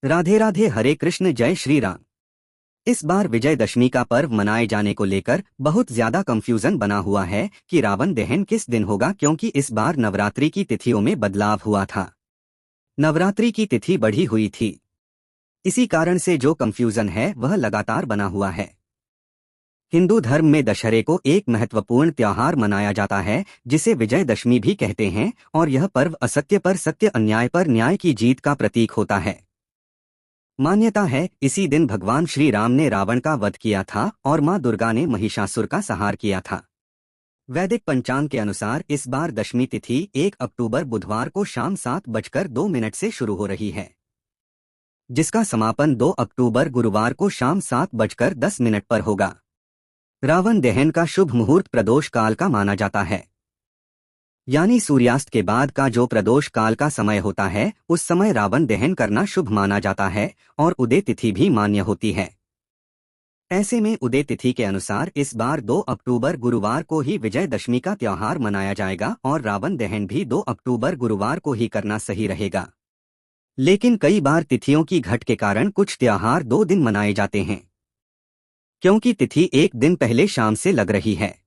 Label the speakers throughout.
Speaker 1: राधे राधे, हरे कृष्ण, जय श्री राम। इस बार विजयदशमी का पर्व मनाए जाने को लेकर बहुत ज्यादा कंफ्यूजन बना हुआ है कि रावण दहन किस दिन होगा, क्योंकि इस बार नवरात्रि की तिथियों में बदलाव हुआ था। नवरात्रि की तिथि बढ़ी हुई थी। इसी कारण से जो कंफ्यूजन है वह लगातार बना हुआ है। हिंदू धर्म में दशहरे को एक महत्वपूर्ण त्योहार मनाया जाता है, जिसे विजयदशमी भी कहते हैं, और यह पर्व असत्य पर सत्य, अन्याय पर न्याय की जीत का प्रतीक होता है। मान्यता है इसी दिन भगवान श्री राम ने रावण का वध किया था और मां दुर्गा ने महिषासुर का संहार किया था। वैदिक पंचांग के अनुसार इस बार दशमी तिथि 1 अक्टूबर बुधवार को शाम 7:02 से शुरू हो रही है, जिसका समापन 2 अक्टूबर गुरुवार को शाम 7:10 पर होगा। रावण दहन का शुभ मुहूर्त प्रदोष काल का माना जाता है, यानी सूर्यास्त के बाद का जो प्रदोष काल का समय होता है, उस समय रावण दहन करना शुभ माना जाता है और उदय तिथि भी मान्य होती है। ऐसे में उदय तिथि के अनुसार इस बार 2 अक्टूबर गुरुवार को ही विजयदशमी का त्योहार मनाया जाएगा और रावण दहन भी 2 अक्टूबर गुरुवार को ही करना सही रहेगा। लेकिन कई बार तिथियों की घट के कारण कुछ त्योहार 2 दिन मनाए जाते हैं, क्योंकि तिथि एक दिन पहले शाम से लग रही है।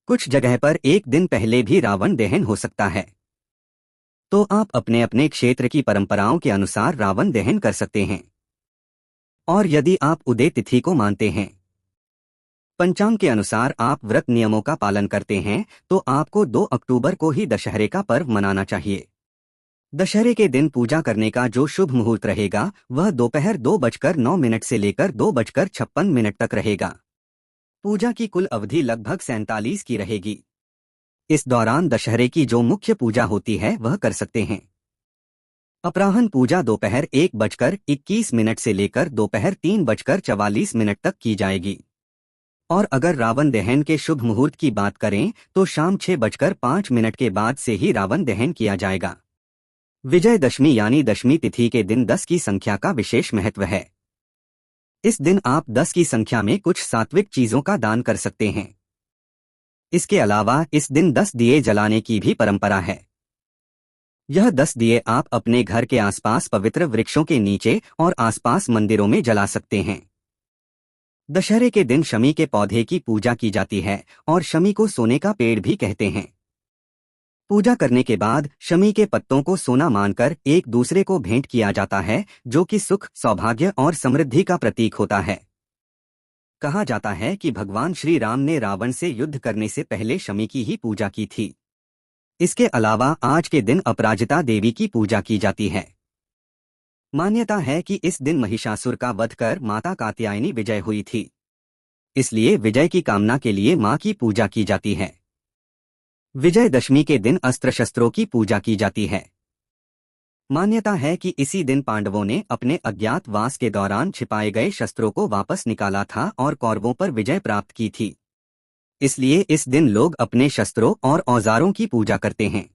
Speaker 1: कुछ जगह पर एक दिन पहले भी रावण दहन हो सकता है। तो आप अपने अपने क्षेत्र की परंपराओं के अनुसार रावण दहन कर सकते हैं। और यदि आप उदय तिथि को मानते हैं, पंचांग के अनुसार आप व्रत नियमों का पालन करते हैं, तो आपको 2 अक्टूबर को ही दशहरे का पर्व मनाना चाहिए। दशहरे के दिन पूजा करने का जो शुभ मुहूर्त रहेगा वह दोपहर 2:09 से लेकर 2:56 तक रहेगा। पूजा की कुल अवधि लगभग 47 की रहेगी। इस दौरान दशहरे की जो मुख्य पूजा होती है वह कर सकते हैं। अपराह्न पूजा दोपहर 1:21 से लेकर दोपहर 3:44 तक की जाएगी। और अगर रावण दहन के शुभ मुहूर्त की बात करें तो शाम 6:05 के बाद से ही रावण दहन किया जाएगा। विजयदशमी यानी दशमी तिथि के दिन 10 की संख्या का विशेष महत्व है। इस दिन आप 10 की संख्या में कुछ सात्विक चीजों का दान कर सकते हैं। इसके अलावा इस दिन 10 दिए जलाने की भी परंपरा है। यह 10 दिए आप अपने घर के आसपास पवित्र वृक्षों के नीचे और आसपास मंदिरों में जला सकते हैं। दशहरे के दिन शमी के पौधे की पूजा की जाती है और शमी को सोने का पेड़ भी कहते हैं। पूजा करने के बाद शमी के पत्तों को सोना मानकर एक दूसरे को भेंट किया जाता है, जो कि सुख, सौभाग्य और समृद्धि का प्रतीक होता है। कहा जाता है कि भगवान श्री राम ने रावण से युद्ध करने से पहले शमी की ही पूजा की थी। इसके अलावा आज के दिन अपराजिता देवी की पूजा की जाती है। मान्यता है कि इस दिन महिषासुर का वध कर माता कात्यायनी विजय हुई थी, इसलिए विजय की कामना के लिए मां की पूजा की जाती है। विजयदशमी के दिन अस्त्र शस्त्रों की पूजा की जाती है। मान्यता है कि इसी दिन पांडवों ने अपने अज्ञातवास के दौरान छिपाए गए शस्त्रों को वापस निकाला था और कौरवों पर विजय प्राप्त की थी। इसलिए इस दिन लोग अपने शस्त्रों और औजारों की पूजा करते हैं।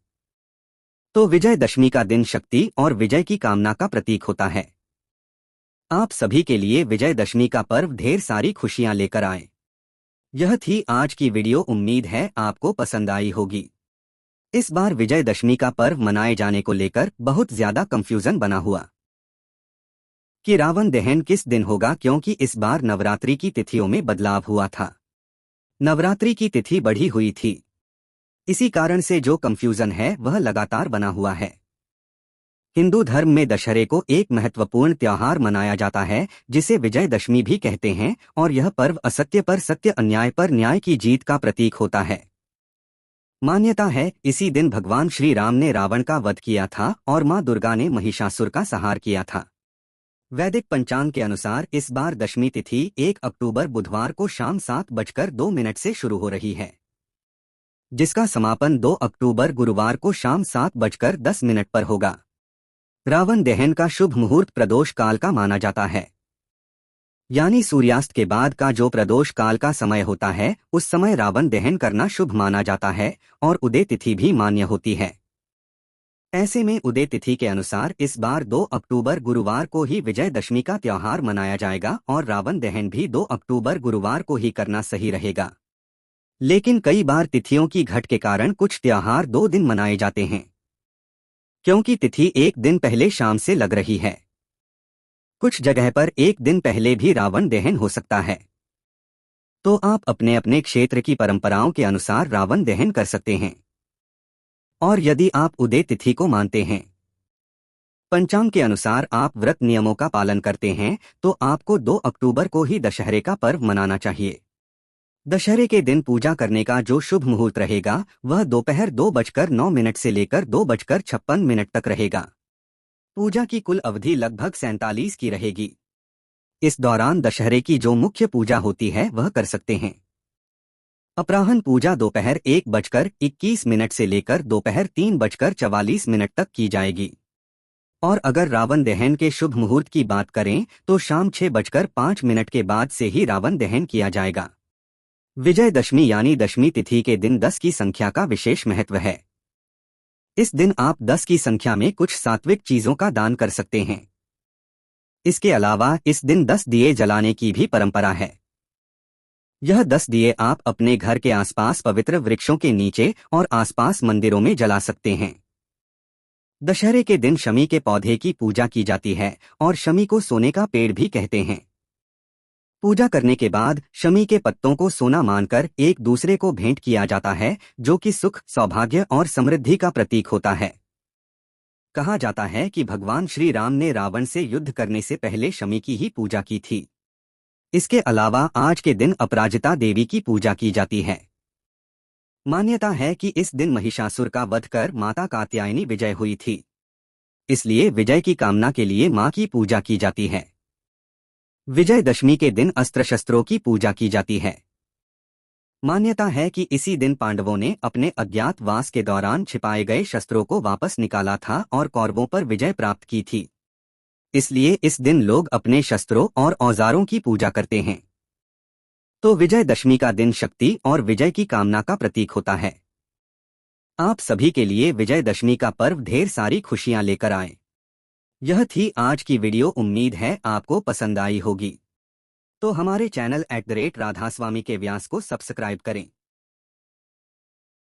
Speaker 1: तो विजयदशमी का दिन शक्ति और विजय की कामना का प्रतीक होता है। आप सभी के लिए विजयदशमी का पर्व ढेर सारी खुशियां लेकर आए। यह थी आज की वीडियो। उम्मीद है आपको पसंद आई होगी। इस बार विजयदशमी का पर्व मनाए जाने को लेकर बहुत ज्यादा कंफ्यूजन बना हुआ कि रावण दहन किस दिन होगा, क्योंकि इस बार नवरात्रि की तिथियों में बदलाव हुआ था। नवरात्रि की तिथि बढ़ी हुई थी। इसी कारण से जो कंफ्यूजन है वह लगातार बना हुआ है। हिंदू धर्म में दशहरे को एक महत्वपूर्ण त्योहार मनाया जाता है, जिसे विजयदशमी भी कहते हैं, और यह पर्व असत्य पर सत्य, अन्याय पर न्याय की जीत का प्रतीक होता है। मान्यता है इसी दिन भगवान श्री राम ने रावण का वध किया था और मां दुर्गा ने महिषासुर का संहार किया था। वैदिक पंचांग के अनुसार इस बार दशमी तिथि 1 अक्टूबर बुधवार को शाम 7:02 से शुरू हो रही है, जिसका समापन 2 अक्टूबर गुरुवार को शाम 7:10 पर होगा। रावण दहन का शुभ मुहूर्त प्रदोष काल का माना जाता है, यानी सूर्यास्त के बाद का जो प्रदोष काल का समय होता है, उस समय रावण दहन करना शुभ माना जाता है और उदय तिथि भी मान्य होती है। ऐसे में उदय तिथि के अनुसार इस बार 2 अक्टूबर गुरुवार को ही विजयदशमी का त्योहार मनाया जाएगा और रावण दहन भी 2 अक्टूबर गुरुवार को ही करना सही रहेगा। लेकिन कई बार तिथियों की घट के कारण कुछ त्योहार 2 दिन मनाए जाते हैं, क्योंकि तिथि एक दिन पहले शाम से लग रही है। कुछ जगह पर एक दिन पहले भी रावण दहन हो सकता है। तो आप अपने अपने क्षेत्र की परंपराओं के अनुसार रावण दहन कर सकते हैं। और यदि आप उदय तिथि को मानते हैं, पंचांग के अनुसार आप व्रत नियमों का पालन करते हैं, तो आपको 2 अक्टूबर को ही दशहरे का पर्व मनाना चाहिए। दशहरे के दिन पूजा करने का जो शुभ मुहूर्त रहेगा वह दोपहर 2:09 से लेकर 2:56 तक रहेगा। पूजा की कुल अवधि लगभग 47 की रहेगी। इस दौरान दशहरे की जो मुख्य पूजा होती है वह कर सकते हैं। अपराह्न पूजा दोपहर 1:21 से लेकर दोपहर 3:44 तक की जाएगी। और अगर रावण दहन के शुभ मुहूर्त की बात करें तो शाम 6:05 के बाद से ही रावण दहन किया जाएगा। विजयदशमी यानी दशमी तिथि के दिन 10 की संख्या का विशेष महत्व है। इस दिन आप 10 की संख्या में कुछ सात्विक चीजों का दान कर सकते हैं। इसके अलावा इस दिन 10 दिए जलाने की भी परंपरा है। यह 10 दिए आप अपने घर के आसपास पवित्र वृक्षों के नीचे और आसपास मंदिरों में जला सकते हैं। दशहरे के दिन शमी के पौधे की पूजा की जाती है और शमी को सोने का पेड़ भी कहते हैं। पूजा करने के बाद शमी के पत्तों को सोना मानकर एक दूसरे को भेंट किया जाता है, जो कि सुख, सौभाग्य और समृद्धि का प्रतीक होता है। कहा जाता है कि भगवान श्री राम ने रावण से युद्ध करने से पहले शमी की ही पूजा की थी। इसके अलावा आज के दिन अपराजिता देवी की पूजा की जाती है। मान्यता है कि इस दिन महिषासुर का वध कर माता कात्यायनी विजय हुई थी। इसलिए विजय की कामना के लिए मां की पूजा की जाती है। विजयदशमी के दिन अस्त्र शस्त्रों की पूजा की जाती है। मान्यता है कि इसी दिन पांडवों ने अपने अज्ञातवास के दौरान छिपाए गए शस्त्रों को वापस निकाला था और कौरवों पर विजय प्राप्त की थी। इसलिए इस दिन लोग अपने शस्त्रों और औजारों की पूजा करते हैं। तो विजयदशमी का दिन शक्ति और विजय की कामना का प्रतीक होता है। आप सभी के लिए विजयदशमी का पर्व ढेर सारी खुशियां लेकर आए। यह थी आज की वीडियो। उम्मीद है आपको पसंद आई होगी। तो हमारे चैनल @राधास्वामी के व्यास को सब्सक्राइब करें।